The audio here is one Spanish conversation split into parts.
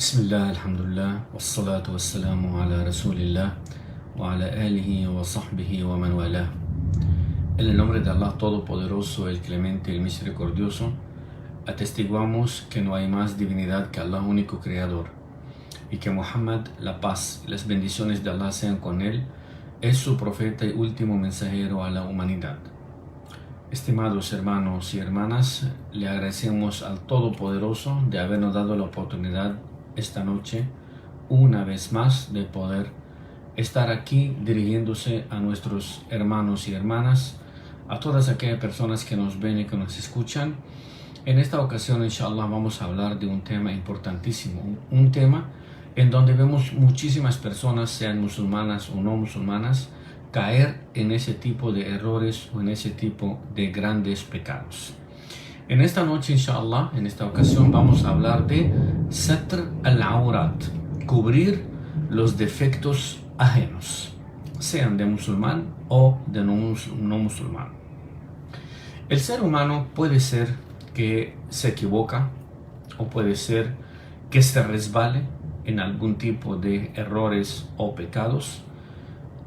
Bismillah, alhamdulillah, wassalatu wassalamu ala rasulillah wa ala alihi wa sahbihi wa man walah. En el nombre de Allah Todopoderoso, el Clemente, el Misericordioso, atestiguamos que no hay más divinidad que Allah, único Creador, y que Muhammad, la paz y las bendiciones de Allah sean con él, es su profeta y último mensajero a la humanidad. Estimados hermanos y hermanas, le agradecemos al Todopoderoso de habernos dado la oportunidad esta noche, una vez más, de poder estar aquí dirigiéndose a nuestros hermanos y hermanas, a todas aquellas personas que nos ven y que nos escuchan. En esta ocasión, inshallah, vamos a hablar de un tema importantísimo, un tema en donde vemos muchísimas personas, sean musulmanas o no musulmanas, caer en ese tipo de errores o en ese tipo de grandes pecados. En esta noche, inshallah, en esta ocasión vamos a hablar de Satr al-Aurat, cubrir los defectos ajenos, sean de musulmán o de no musulmán. El ser humano puede ser que se equivoca o puede ser que se resbale en algún tipo de errores o pecados,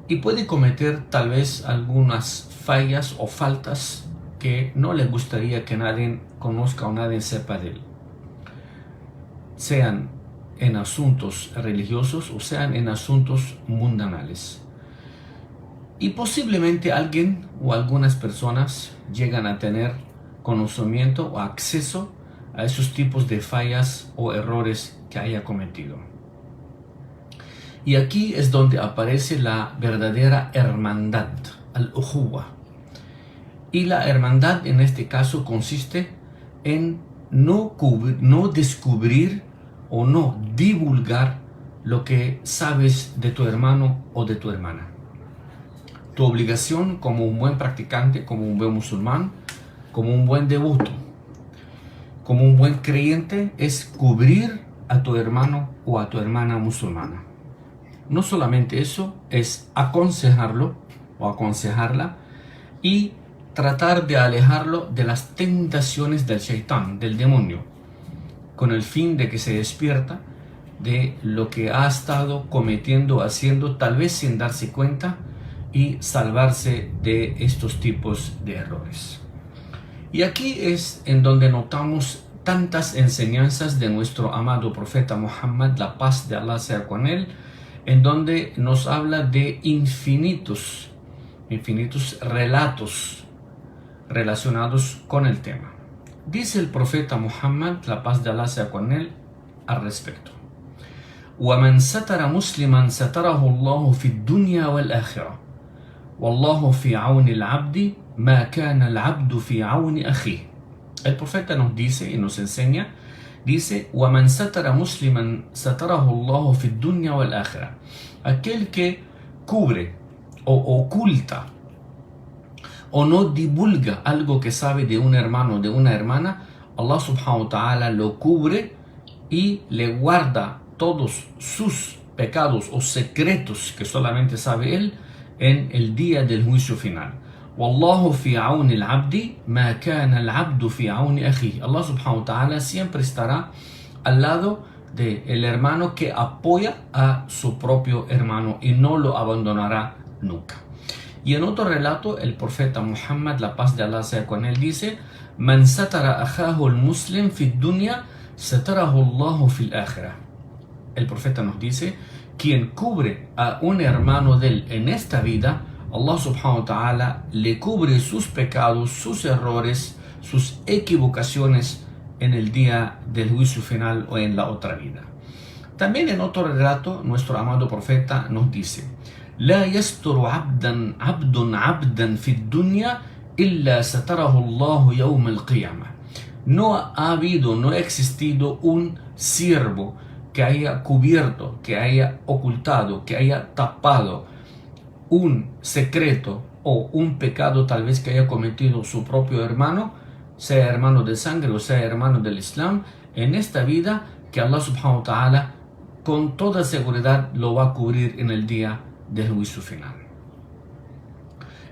y puede cometer tal vez algunas fallas o faltas que no le gustaría que nadie conozca o nadie sepa de él, sean en asuntos religiosos o sean en asuntos mundanales. Y posiblemente alguien o algunas personas llegan a tener conocimiento o acceso a esos tipos de fallas o errores que haya cometido. Y aquí es donde aparece la verdadera hermandad, al-Uhuwa. Y la hermandad en este caso consiste en no descubrir o no divulgar lo que sabes de tu hermano o de tu hermana. Tu obligación como un buen practicante, como un buen musulmán, como un buen devoto, como un buen creyente, es cubrir a tu hermano o a tu hermana musulmana. No solamente eso, es aconsejarlo o aconsejarla y tratar de alejarlo de las tentaciones del shaitán, del demonio, con el fin de que se despierta de lo que ha estado cometiendo, haciendo, tal vez sin darse cuenta, y salvarse de estos tipos de errores. Y aquí es en donde notamos tantas enseñanzas de nuestro amado profeta Muhammad, la paz de Allah sea con él, en donde nos habla de infinitos relatos relacionados con el tema. Dice el profeta Muhammad, la paz de Allah sea con él, al respecto: وَمَنْ سَتَرَ مُسْلِمًا سَتَرَهُ اللَّهُ فِي الدُّنْيَا وَالْآخِرَةِ وَاللَّهُ فِي عَوْنِ الْعَبْدِ مَا كَانَ الْعَبْدُ فِي عَوْنِ أَخِيهِ. El profeta nos dice y nos enseña, dice: وَمَنْ سَتَرَ مُسْلِمًا سَتَرَهُ اللَّهُ فِي الدُّنْيَا وَالْآخِرَةِ. Aquel que cubre o oculta o no divulga algo que sabe de un hermano o de una hermana, Allah subhanahu wa ta'ala lo cubre y le guarda todos sus pecados o secretos que solamente sabe él en el día del juicio final. Wallahu fi auni al-abdi ma kana al-abdu fi auni akhihi. Allah subhanahu wa ta'ala siempre estará al lado del hermano que apoya a su propio hermano y no lo abandonará nunca. Y en otro relato, el profeta Muhammad, la paz de Allah sea con él, dice: Man satara akhahu al-muslim fi dunya satarahu Allahu fi al-akhirah. El profeta nos dice: quien cubre a un hermano de él en esta vida, Allah subhanahu wa ta'ala le cubre sus pecados, sus errores, sus equivocaciones en el día del juicio final o en la otra vida. También en otro relato, nuestro amado profeta nos dice: لا يستر عبد عبدا في الدنيا إلا ستره الله يوم القيامة. No ha habido, no ha existido un siervo que haya cubierto, que haya ocultado, que haya tapado un secreto o un pecado tal vez que haya cometido su propio hermano, sea hermano de sangre o sea hermano del Islam, en esta vida, que Allah subhanahu wa ta'ala con toda seguridad lo va a cubrir en el día del juicio final.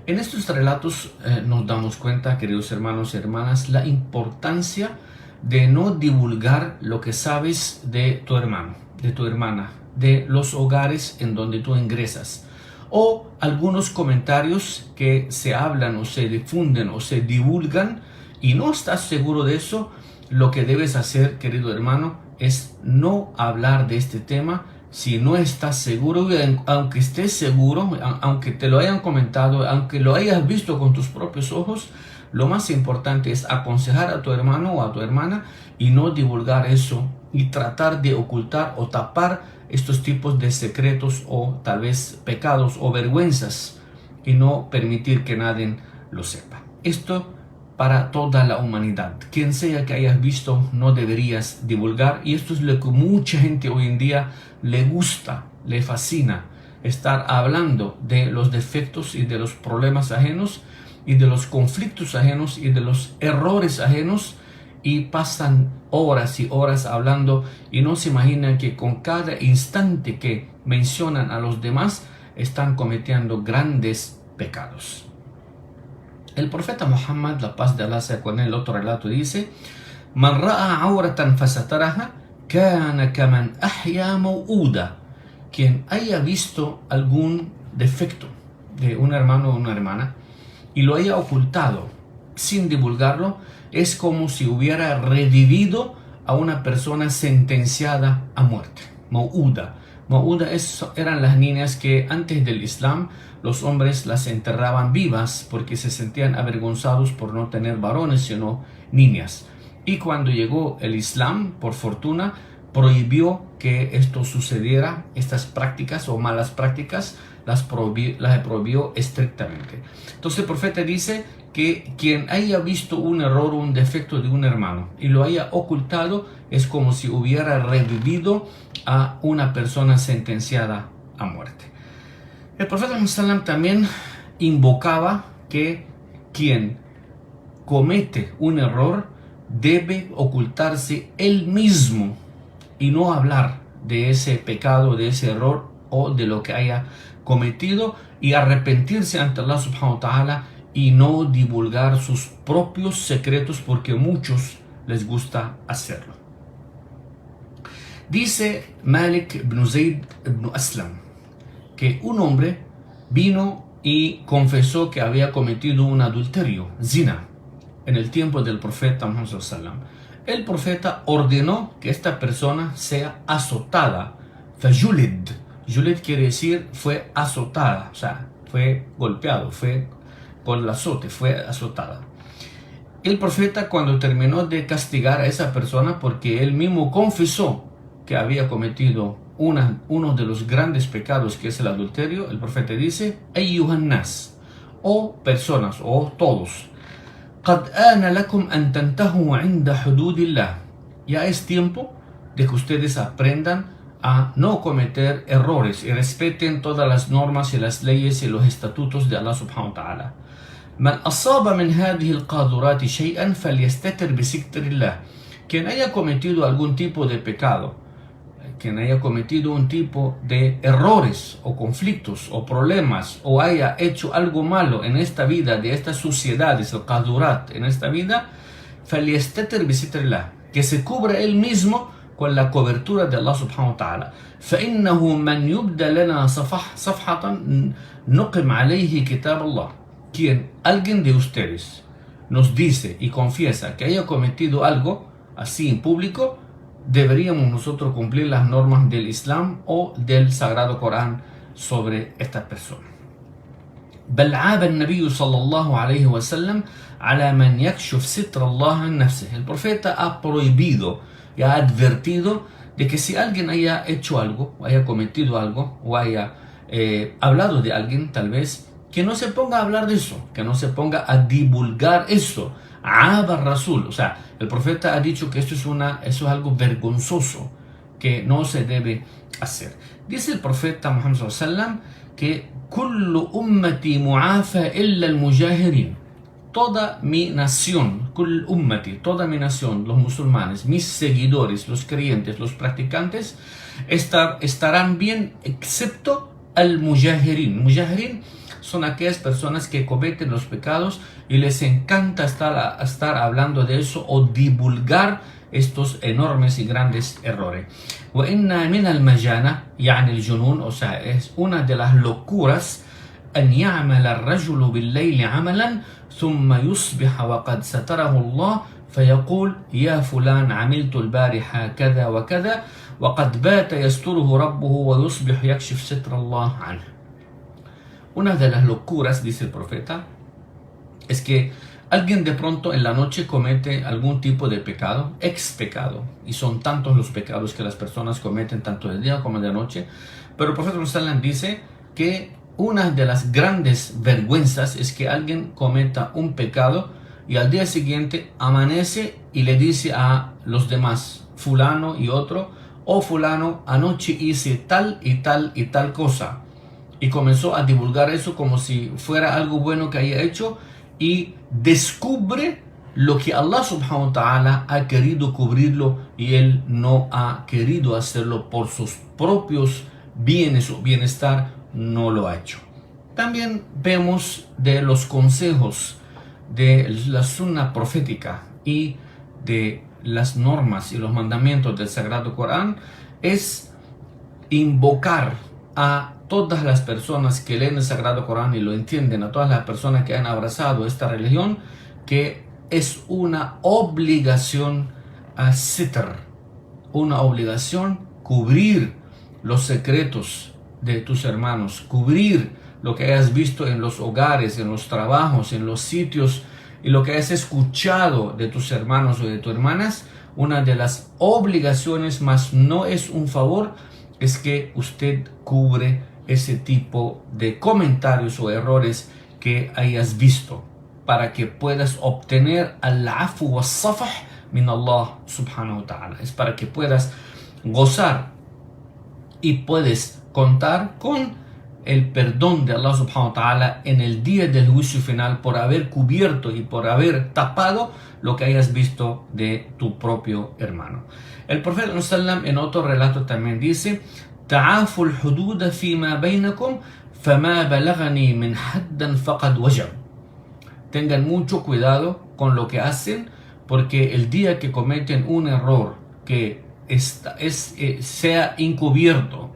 En estos relatos nos damos cuenta, queridos hermanos y hermanas, la importancia de no divulgar lo que sabes de tu hermano, de tu hermana, de los hogares en donde tú ingresas, o algunos comentarios que se hablan o se difunden o se divulgan y no estás seguro de eso. Lo que debes hacer, querido hermano, es no hablar de este tema si no estás seguro. Aunque estés seguro, aunque te lo hayan comentado, aunque lo hayas visto con tus propios ojos, lo más importante es aconsejar a tu hermano o a tu hermana y no divulgar eso y tratar de ocultar o tapar estos tipos de secretos o tal vez pecados o vergüenzas y no permitir que nadie lo sepa. Esto para toda la humanidad. Quien sea que hayas visto, no deberías divulgar. Y esto es lo que mucha gente hoy en día le gusta, le fascina, estar hablando de los defectos y de los problemas ajenos y de los conflictos ajenos y de los errores ajenos, y pasan horas y horas hablando y no se imaginan que con cada instante que mencionan a los demás están cometiendo grandes pecados. El profeta Muhammad, la paz de Allah sea con él, otro relato dice: Man ra'a awratan fasataraha kana kaman ahya maw'uda. Quien haya visto algún defecto de un hermano o una hermana y lo haya ocultado sin divulgarlo, es como si hubiera revivido a una persona sentenciada a muerte. Maw'uda. Maw'uda eran las niñas que antes del Islam los hombres las enterraban vivas porque se sentían avergonzados por no tener varones sino niñas. Y cuando llegó el Islam, por fortuna, prohibió que esto sucediera. Estas prácticas o malas prácticas las prohibió estrictamente. Entonces el profeta dice que quien haya visto un error o un defecto de un hermano y lo haya ocultado es como si hubiera revivido a una persona sentenciada a muerte. El profeta Muhammad también invocaba que quien comete un error debe ocultarse él mismo y no hablar de ese pecado, de ese error o de lo que haya cometido, y arrepentirse ante Allah subhanahu wa ta'ala y no divulgar sus propios secretos, porque a muchos les gusta hacerlo. Dice Malik ibn Zayd ibn Aslam que un hombre vino y confesó que había cometido un adulterio, zina, en el tiempo del profeta Muhammad sallallahu alaihi wasallam. El profeta ordenó que esta persona sea azotada. Fajulid. Julid quiere decir fue azotada, o sea, fue golpeado, fue por el azote, fue azotada. El profeta, cuando terminó de castigar a esa persona porque él mismo confesó que había cometido uno de los grandes pecados, que es el adulterio, el profeta dice: Ayyuhan nas, o personas, o todos, qad ana lakum an tantahu 'inda hududillah. Ya es tiempo de que ustedes aprendan a no cometer errores y respeten todas las normas y las leyes y los estatutos de Allah subhanahu wa ta'ala. Man asaba min hadhihi al-qadurati shay'an falyastatir bi sitrillah. Quien haya cometido algún tipo de pecado, quien haya cometido un tipo de errores o conflictos o problemas, o haya hecho algo malo en esta vida, de estas suciedades, el qadurat en esta vida, falyastatir bi sitrillah, que se cubra él mismo con la cobertura de Allah subhanahu wa ta'ala. فَإِنَّهُ مَنْ يُبْدَ لَنَا صَفْحَةً نُقِمْ عَلَيْهِ كِتَابَ اللَّهِ. Quien, alguien de ustedes, nos dice y confiesa que haya cometido algo así en público, deberíamos nosotros cumplir las normas del Islam o del Sagrado Corán sobre esta persona. بل عاب النبي صلى الله عليه وسلم على من يكشف ستر الله عن نفسه. El profeta ha prohibido y ha advertido de que si alguien haya hecho algo, o haya cometido algo, o haya hablado de alguien tal vez, que no se ponga a hablar de eso, que no se ponga a divulgar eso. Aba Rasul, o sea, el profeta ha dicho que eso es algo vergonzoso, que no se debe hacer. Dice el profeta Muhammad sallallahu alaihi wasallam que kullu ummati mu'afa illa al-mujahirin. Toda mi nación, kul ummati, toda mi nación, los musulmanes, mis seguidores, los creyentes, los practicantes, estarán bien, excepto al mujahirin. Mujahirin son aquellas personas que cometen los pecados y les encanta estar hablando de eso o divulgar estos enormes y grandes errores. وإن من المجانة يعني الجنون, o sea, es una de las locuras, أن يعمل الرجل بالليل عملا ثم يصبح وقد ستره الله فيقول يا فلان عملت البارحة كذا وكذا وقد بات يستره ربه ويصبح يكشف ستر الله عنه. Una de las locuras, dice el profeta, es que alguien de pronto en la noche comete algún tipo de pecado, ex pecado, y son tantos los pecados que las personas cometen tanto de día como de noche, pero el profeta ﷺ dice que una de las grandes vergüenzas es que alguien cometa un pecado y al día siguiente amanece y le dice a los demás, fulano y otro, oh fulano, anoche hice tal y tal y tal cosa, y comenzó a divulgar eso como si fuera algo bueno que haya hecho, y descubre lo que Allah subhanahu wa ta'ala ha querido cubrirlo y él no ha querido hacerlo por sus propios bienes o bienestar, no lo ha hecho. También vemos de los consejos de la sunna profética y de las normas y los mandamientos del Sagrado Corán es invocar a todas las personas que leen el Sagrado Corán y lo entienden, a todas las personas que han abrazado esta religión, que es una obligación a sitr, una obligación cubrir los secretos de tus hermanos, cubrir lo que hayas visto en los hogares, en los trabajos, en los sitios, y lo que hayas escuchado de tus hermanos o de tus hermanas. Una de las obligaciones, más no es un favor, es que usted cubre ese tipo de comentarios o errores que hayas visto, para que puedas obtener al-afu was-safh min Allah subhanahu wa ta'ala. Es para que puedas gozar y puedes contar con el perdón de Allah subhanahu wa ta'ala en el día del juicio final por haber cubierto y por haber tapado lo que hayas visto de tu propio hermano. El profeta ﷺ en otro relato también dice: تعافوا الحدود فيما بينكم فما بلغني من حد فقد وجب. Tengan mucho cuidado con lo que hacen, porque el día que cometen un error que sea encubierto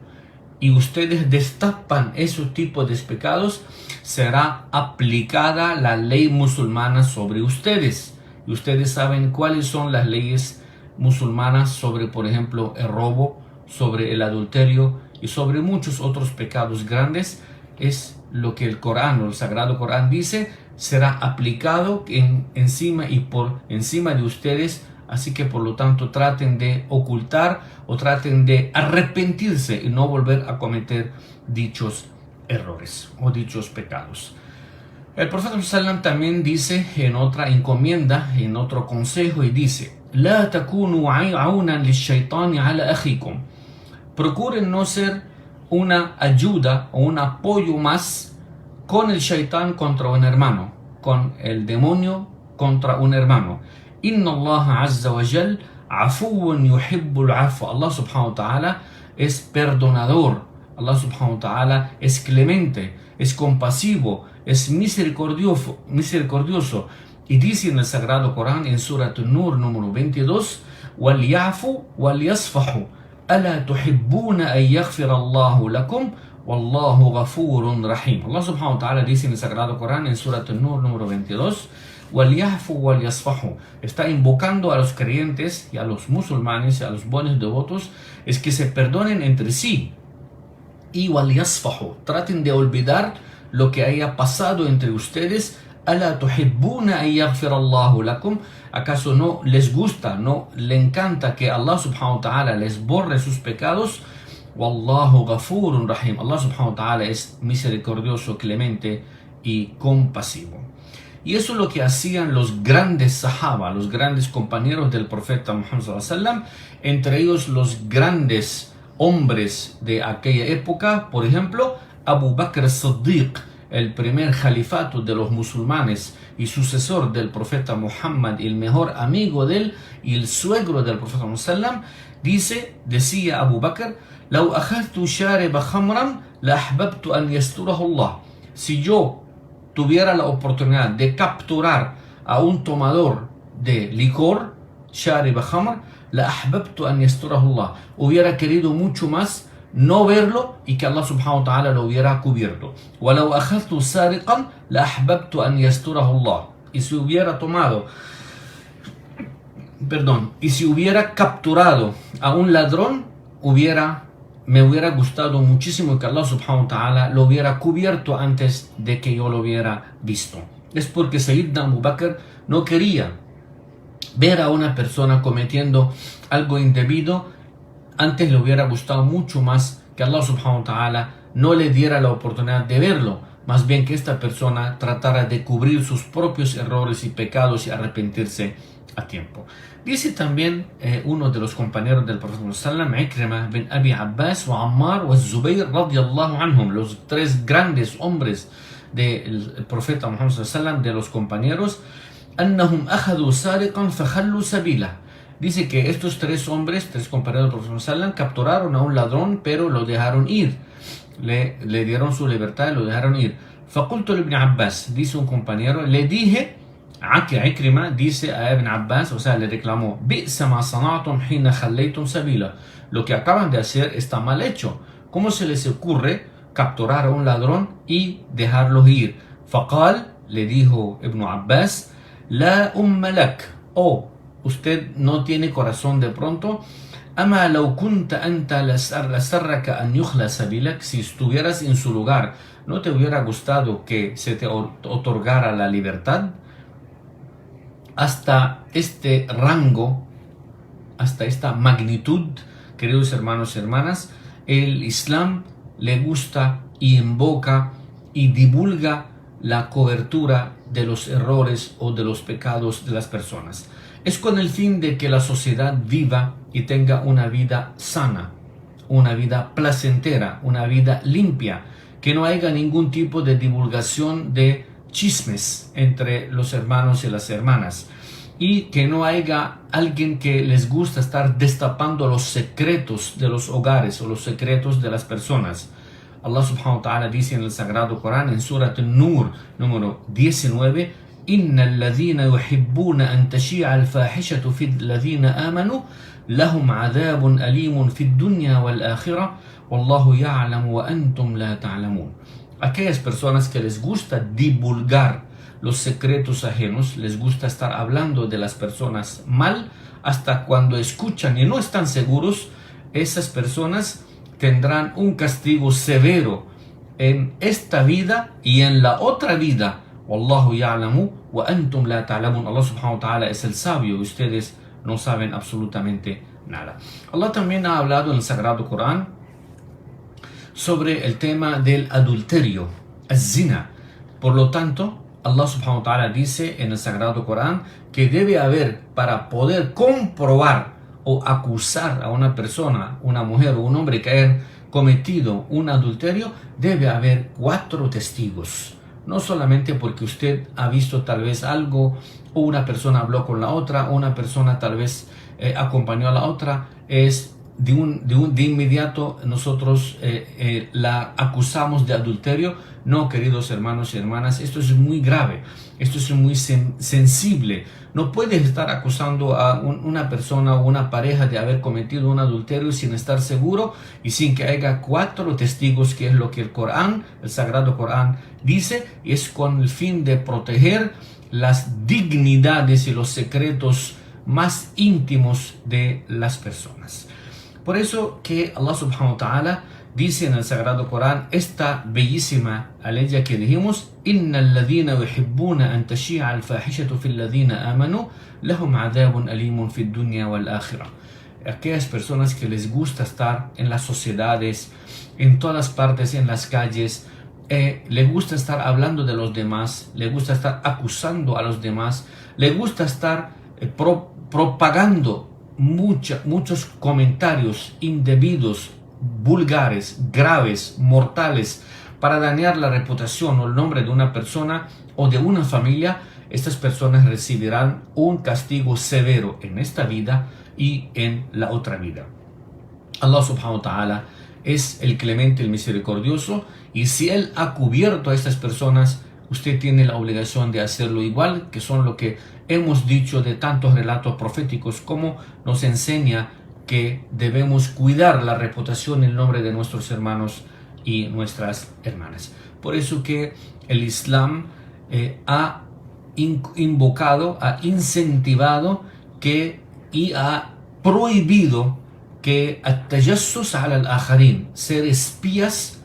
y ustedes destapan esos tipos de pecados, será aplicada la ley musulmana sobre ustedes. Y ustedes saben cuáles son las leyes musulmanas sobre, por ejemplo, el robo, sobre el adulterio y sobre muchos otros pecados grandes. Es lo que el Corán o el Sagrado Corán dice, será aplicado encima y por encima de ustedes. Así que por lo tanto traten de ocultar o traten de arrepentirse y no volver a cometer dichos errores o dichos pecados. El profeta ﷺ también dice en otra encomienda, en otro consejo, y dice: لا تكونوا عونا للشيطان على أخيكم. Procuren no ser una ayuda o un apoyo más con el shaitán contra un hermano, con el demonio contra un hermano. Inna Allah azza wa jal afuun yuhibbul afwa. Allah subhanahu wa ta'ala es perdonador. Allah subhanahu wa ta'ala es clemente, es compasivo, es misericordioso. Y dice en el Sagrado Corán, en Surat An-Nur número 22, وَلْيَعْفُوا وَلْيَصْفَحُوا أَلَا تُحِبُّونَ أَن يَغْفِرَ اللَّهُ لَكُمْ وَاللَّهُ غَفُورٌ رَحِيمٌ. Allah subhanahu wa ta'ala dice en el Sagrado Corán, en Surat An-Nur número 22, وَلْيَعْفُوا وَلْيَصْفَحُوا. Está invocando a los creyentes y a los musulmanes y a los buenos devotos, es que se perdonen entre sí. Y وَلْيَصْفَحُوا, traten de olvidar lo que haya pasado entre ustedes. أَلَا تُحِبُّونَ أَن يَغْفِرَ اللَّهُ لَكُمْ. ¿Acaso no les gusta, no le encanta que Allah subhanahu wa ta'ala les borre sus pecados? Wallahu ghafurun rahim. Allah subhanahu wa ta'ala es misericordioso, clemente y compasivo. Y eso es lo que hacían los grandes sahaba, los grandes compañeros del profeta Muhammad sallallahu alaihi wasallam, entre ellos los grandes hombres de aquella época. Por ejemplo, Abu Bakr as-Siddiq, el primer califato de los musulmanes y sucesor del profeta Muhammad, el mejor amigo de él y el suegro del profeta Muhammad, decía Abu Bakr: لو أخذت شارب خمرا لأحببت أن يستره الله. Si yo tuviera la oportunidad de capturar a un tomador de licor, شارب خمر لأحببت أن يستره الله. Hubiera querido mucho más no verlo y que Allah subhanahu wa ta'ala lo hubiera cubierto. ولو أخذت سارقا لأحببت أن يستره الله. Y si hubiera tomado, y si hubiera capturado a un ladrón, me hubiera gustado muchísimo que Allah subhanahu wa ta'ala lo hubiera cubierto antes de que yo lo hubiera visto. Es porque Sayyidina Abu Bakr no quería ver a una persona cometiendo algo indebido. Antes le hubiera gustado mucho más que Allah subhanahu wa ta'ala no le diera la oportunidad de verlo, más bien que esta persona tratara de cubrir sus propios errores y pecados y arrepentirse a tiempo. Dice también uno de los compañeros del Profeta sallam, Ikrima bin Abi Abbas wa Ammar wa Zubayr radiyallahu anhum, los tres grandes hombres del Profeta Muhammad sallam, de los compañeros, annahum akhadhu sariqan fakhallu sabila. Dice que estos tres hombres, tres compañeros del Profeta sallam, capturaron a un ladrón pero lo dejaron ir, le dieron su libertad y lo dejaron ir. Faqultu ibn Abbas, dice un compañero, le dije que Ikrima dice a Ibn Abbas, o sea, le reclamó, bi'sa ma sana'tum hina khallaytum sabila, lo que acaban de hacer está mal hecho. ¿Cómo se les ocurre capturar a un ladrón y dejarlo ir? Faqal, le dijo Ibn Abbas, la umma lak, usted no tiene corazón de pronto. Ama law kunta anta lasarraka an yukhla sabilak, si estuvieras en su lugar, ¿no te hubiera gustado que se te otorgara la libertad? Hasta este rango, hasta esta magnitud, queridos hermanos y hermanas, el Islam le gusta y invoca y divulga la cobertura de los errores o de los pecados de las personas. Es con el fin de que la sociedad viva y tenga una vida sana, una vida placentera, una vida limpia, que no haya ningún tipo de divulgación de chismes entre los hermanos y las hermanas, y que no haya alguien que les gusta estar destapando los secretos de los hogares o los secretos de las personas. Allah subhanahu wa ta'ala dice en el Sagrado Corán, en Surat An-Nur número 19, Inna alladhina yuhibbuna an tashi'a al-fahishatu fi alladhina amanu lahum adhabun alimun fi ad-dunya wal-akhirah wallahu ya'lamu wa antum la ta'lamun. Aquellas personas que les gusta divulgar los secretos ajenos, les gusta estar hablando de las personas mal, hasta cuando escuchan y no están seguros, esas personas tendrán un castigo severo en esta vida y en la otra vida. Wallahu ya'lamu wa antum la ta'lamun. Allah subhanahu wa ta'ala es el sabio y ustedes no saben absolutamente nada. Allah también ha hablado en el Sagrado Corán sobre el tema del adulterio, az-zina. Por lo tanto, Allah subhanahu wa ta'ala dice en el Sagrado Corán que debe haber, para poder comprobar o acusar a una persona, una mujer o un hombre que hayan cometido un adulterio, debe haber 4 testigos. No solamente porque usted ha visto tal vez algo, o una persona habló con la otra, o una persona tal vez acompañó a la otra, es de inmediato nosotros la acusamos de adulterio. No, queridos hermanos y hermanas, esto es muy grave, esto es muy sensible. No puedes estar acusando a una persona o una pareja de haber cometido un adulterio sin estar seguro y sin que haya 4 testigos, que es lo que el Corán, el Sagrado Corán, dice, y es con el fin de proteger las dignidades y los secretos más íntimos de las personas. Por eso que Allah subhanahu wa ta'ala dice en el Sagrado Corán esta bellísima aleya que dijimos, Inna alladhina yuhibbuna an tashi'a al-fahishatu fil ladhina amanu lahum adhabun alimun fid dunya wal akhirah. Aquellas personas que les gusta estar en las sociedades, en todas partes, en las calles, les gusta estar hablando de los demás, les gusta estar acusando a los demás, les gusta estar propagando muchos comentarios indebidos, vulgares, graves, mortales, para dañar la reputación o el nombre de una persona o de una familia. Estas personas recibirán un castigo severo en esta vida y en la otra vida. Allah subhanahu wa ta'ala es el clemente, el misericordioso, y si Él ha cubierto a estas personas, usted tiene la obligación de hacerlo igual, que son lo que hemos dicho de tantos relatos proféticos, como nos enseña que debemos cuidar la reputación y el nombre de nuestros hermanos y nuestras hermanas. Por eso que el Islam ha invocado, ha incentivado y ha prohibido que at-tajassus ala al-akharin, ser espías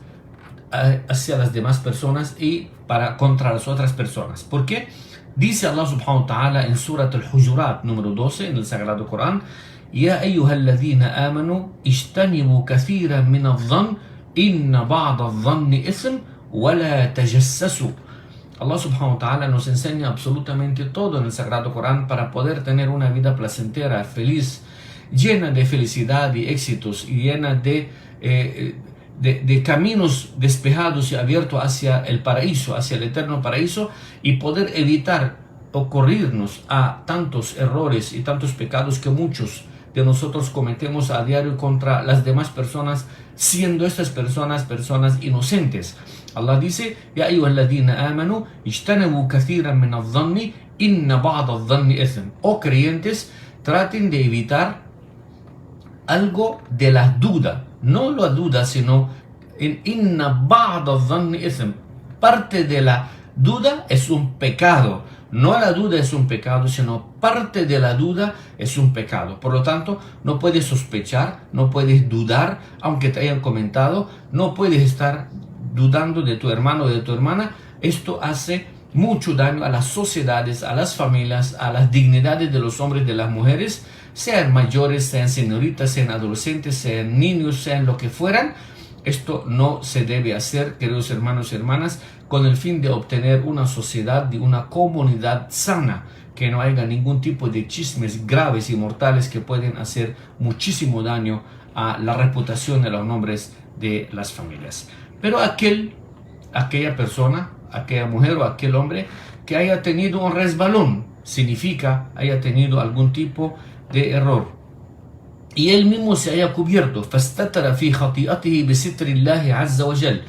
hacia las demás personas y contra las otras personas. ¿Por qué? Dice Allah subhanahu wa ta'ala en Surat al-Hujurat número 12 en el Sagrado Corán: Ya ayyuhalladhina amanu ijtanibu kathiran min adh-dhann inna ba'da adh-dhanni ithm wa la tajassasu. Allah subhanahu wa ta'ala nos enseña absolutamente todo en el Sagrado Corán para poder tener una vida placentera, feliz, llena de felicidad y éxitos, y llena de caminos despejados y abiertos hacia el paraíso, hacia el eterno paraíso, y poder evitar ocurrirnos a tantos errores y tantos pecados que muchos de nosotros cometemos a diario contra las demás personas, siendo estas personas inocentes. Allah dice: Ya ayyuhalladhina amanu ijtanibu kathiran min adh-dhanni inna ba'da adh-dhanni ithm. Oh creyentes, traten de evitar algo de la duda, no la duda, sino inna ba'da adh-dhanni ithm. Parte de la duda es un pecado. No la duda es un pecado, sino parte de la duda es un pecado. Por lo tanto, no puedes sospechar, no puedes dudar, aunque te hayan comentado, no puedes estar dudando de tu hermano o de tu hermana. Esto hace mucho daño a las sociedades, a las familias, a las dignidades de los hombres y de las mujeres, sean mayores, sean señoritas, sean adolescentes, sean niños, sean lo que fueran. Esto no se debe hacer, queridos hermanos y hermanas, con el fin de obtener una sociedad y una comunidad sana, que no haya ningún tipo de chismes graves y mortales que pueden hacer muchísimo daño a la reputación y los nombres de las familias. Pero aquella persona, aquella mujer o aquel hombre que haya tenido un resbalón, significa haya tenido algún tipo de error, y él mismo se haya cubierto, fastatara fi khati'atihi bi sitrillahi azza wa jal,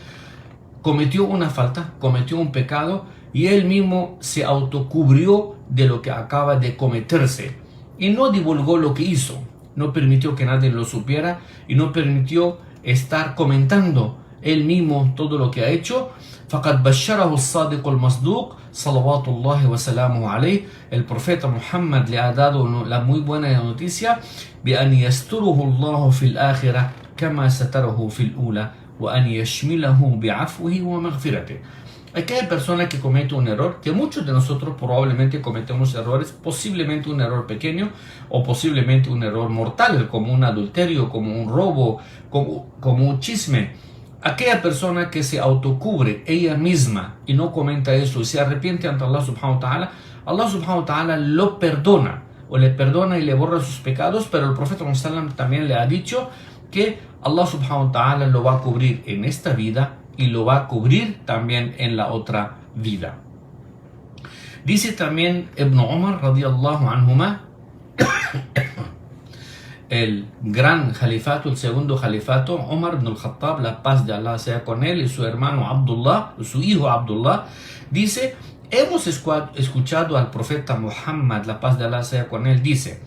cometió una falta, cometió un pecado, y él mismo se autocubrió de lo que acaba de cometerse, y no divulgó lo que hizo, no permitió que nadie lo supiera, y no permitió estar comentando él mismo todo lo que ha hecho. فقد بشره الصادق المصدوق صلوات الله وسلامه عليه. El profeta Muhammad le ha dado la muy buena noticia: بأن يستره الله في الآخرة كما ستره في الأولى وأن يشمله بعفوه ومغفرته. Aquella persona que comete un error, que muchos de nosotros probablemente cometemos errores, posiblemente un error pequeño o posiblemente un error mortal, como un adulterio, como un robo, como un chisme. Aquella persona que se autocubre ella misma y no comenta eso y se arrepiente ante Allah subhanahu wa ta'ala lo perdona, o le perdona y le borra sus pecados. Pero el profeta Muhammad también le ha dicho que Allah subhanahu wa ta'ala lo va a cubrir en esta vida y lo va a cubrir también en la otra vida. Dice también Ibn Umar radiyallahu anhuma, el gran califato, el segundo califato, Umar ibn al-Khattab, la paz de Allah sea con él, y su hermano Abdullah, su hijo Abdullah, dice: hemos escuchado al profeta Muhammad, la paz de Allah sea con él, dice: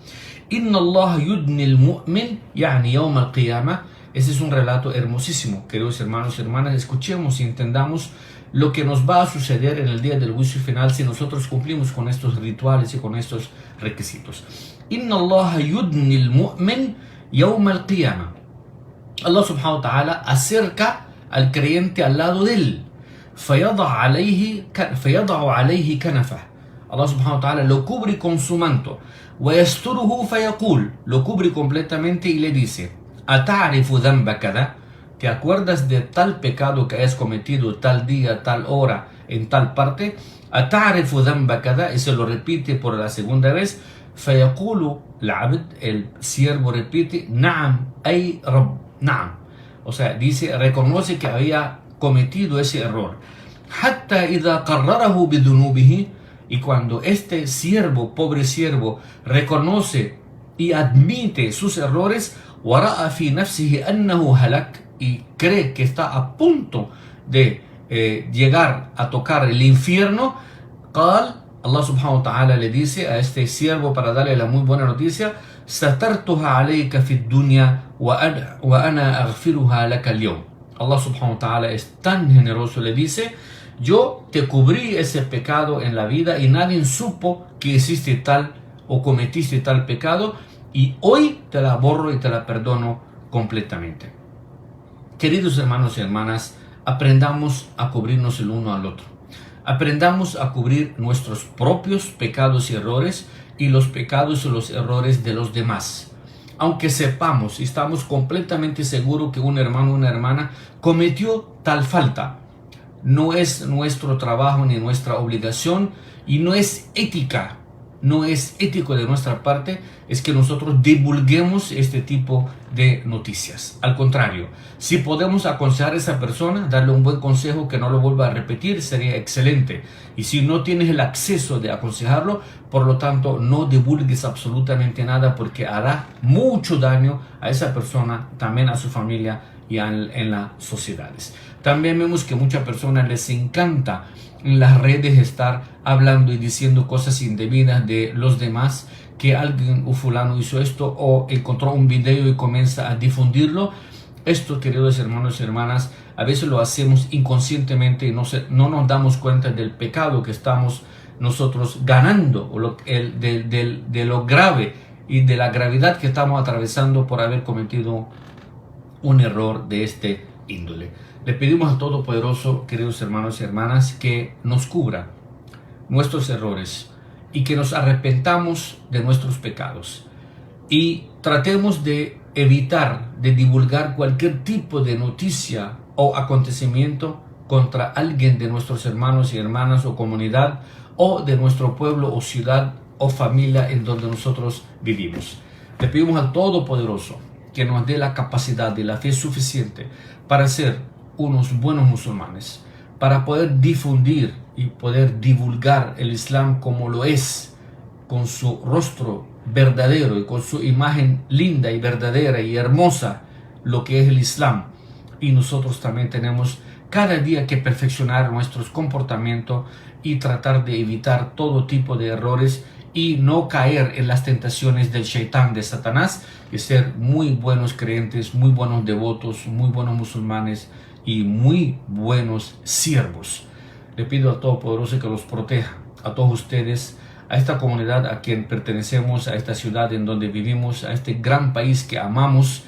Inna Allah yudni al-mu'min yani yawm al-qiyamah. Ese es un relato hermosísimo, queridos hermanos y hermanas. Escuchemos y entendamos lo que nos va a suceder en el día del juicio final si nosotros cumplimos con estos rituales y con estos requisitos. Inna Allah yudni al-mu'min yawm al-qiyamah. Allah subhanahu wa ta'ala acerca al creyente al lado de él. فَيَضَعُ عَلَيْهِ كَنَفَهُ. Allah subhanahu wa ta'ala lo cubre con su manto. وَيَسْتُرُهُ فَيَقُولُ. Lo cubre completamente y le dice: أَتَعْرِفُ ذَنْبَ كَذَا. ¿Te acuerdas de tal pecado que has cometido tal día, tal hora, en tal parte? أَتَعْرِفُ ذَنْبَ كَذَا. Y se lo repite por la segunda vez. فَيَقُولُ الْعَبْدُ. El siervo repite: نَعَمْ أَيْ رَبْ. نَعَمْ. O sea, dice, reconoce que había cometido ese error. حَتَّى إِذَا قَرَّرَهُ بِذُنُوبِهِ. Y cuando este siervo, pobre siervo, reconoce y admite sus errores, وَرَأَ فِي نَفْسِهِ أَنَّهُ هَلَكَ. Y cree que está a punto de llegar a tocar el infierno, قال Allah subhanahu wa ta'ala le dice a este siervo para darle la muy buena noticia: "Satartuha alayka fid dunya wa ana aghfiruha laka al-yawm". Allah subhanahu wa ta'ala es tan generoso, le dice: yo te cubrí ese pecado en la vida y nadie supo que hiciste tal o cometiste tal pecado, y hoy te la borro y te la perdono completamente. Queridos hermanos y hermanas, aprendamos a cubrirnos el uno al otro. Aprendamos a cubrir nuestros propios pecados y errores y los pecados y los errores de los demás. Aunque sepamos y estamos completamente seguros que un hermano o una hermana cometió tal falta, no es nuestro trabajo ni nuestra obligación, y no es ética, no es ético de nuestra parte es que nosotros divulguemos este tipo de noticias. Al contrario, si podemos aconsejar a esa persona, darle un buen consejo que no lo vuelva a repetir, sería excelente. Y si no tienes el acceso de aconsejarlo, por lo tanto no divulgues absolutamente nada, porque hará mucho daño a esa persona, también a su familia y en las sociedades. También vemos que a muchas personas les encanta en las redes estar hablando y diciendo cosas indebidas de los demás, que alguien o fulano hizo esto o encontró un video y comienza a difundirlo. Esto, queridos hermanos y hermanas, a veces lo hacemos inconscientemente y no nos damos cuenta del pecado que estamos nosotros ganando, o de lo grave y de la gravedad que estamos atravesando por haber cometido un error de este índole. Le pedimos al Todopoderoso, queridos hermanos y hermanas, que nos cubra nuestros errores y que nos arrepentamos de nuestros pecados, y tratemos de evitar de divulgar cualquier tipo de noticia o acontecimiento contra alguien de nuestros hermanos y hermanas o comunidad, o de nuestro pueblo o ciudad o familia en donde nosotros vivimos. Le pedimos al Todopoderoso que nos dé la capacidad y la fe suficiente para ser unos buenos musulmanes, para poder difundir y poder divulgar el Islam como lo es, con su rostro verdadero y con su imagen linda y verdadera y hermosa, lo que es el Islam. Y nosotros también tenemos cada día que perfeccionar nuestros comportamientos y tratar de evitar todo tipo de errores y no caer en las tentaciones del Shaitán, de Satanás, y ser muy buenos creyentes, muy buenos devotos, muy buenos musulmanes y muy buenos siervos. Le pido al Todopoderoso que los proteja a todos ustedes, a esta comunidad a quien pertenecemos, a esta ciudad en donde vivimos, a este gran país que amamos,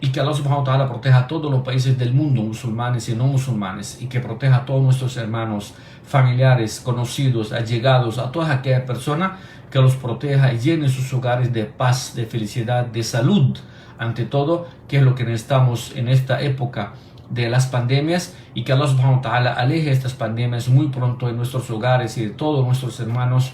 y que Allah subhanahu wa ta'ala proteja a todos los países del mundo, musulmanes y no musulmanes, y que proteja a todos nuestros hermanos, familiares, conocidos, allegados, a todas aquellas personas, que los proteja y llene sus hogares de paz, de felicidad, de salud, ante todo, que es lo que necesitamos en esta época de las pandemias, y que Allah subhanahu wa ta'ala aleje estas pandemias muy pronto en nuestros hogares y de todos nuestros hermanos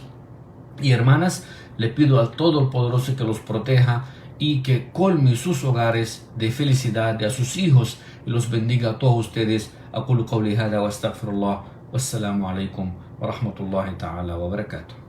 y hermanas. Le pido al Todopoderoso que los proteja y que colme sus hogares de felicidad, de a sus hijos, y los bendiga a todos ustedes. Aqulu qawli hada wa astaghfirullah. Wassalamu alaikum wa rahmatullahi ta'ala wa barakatuh.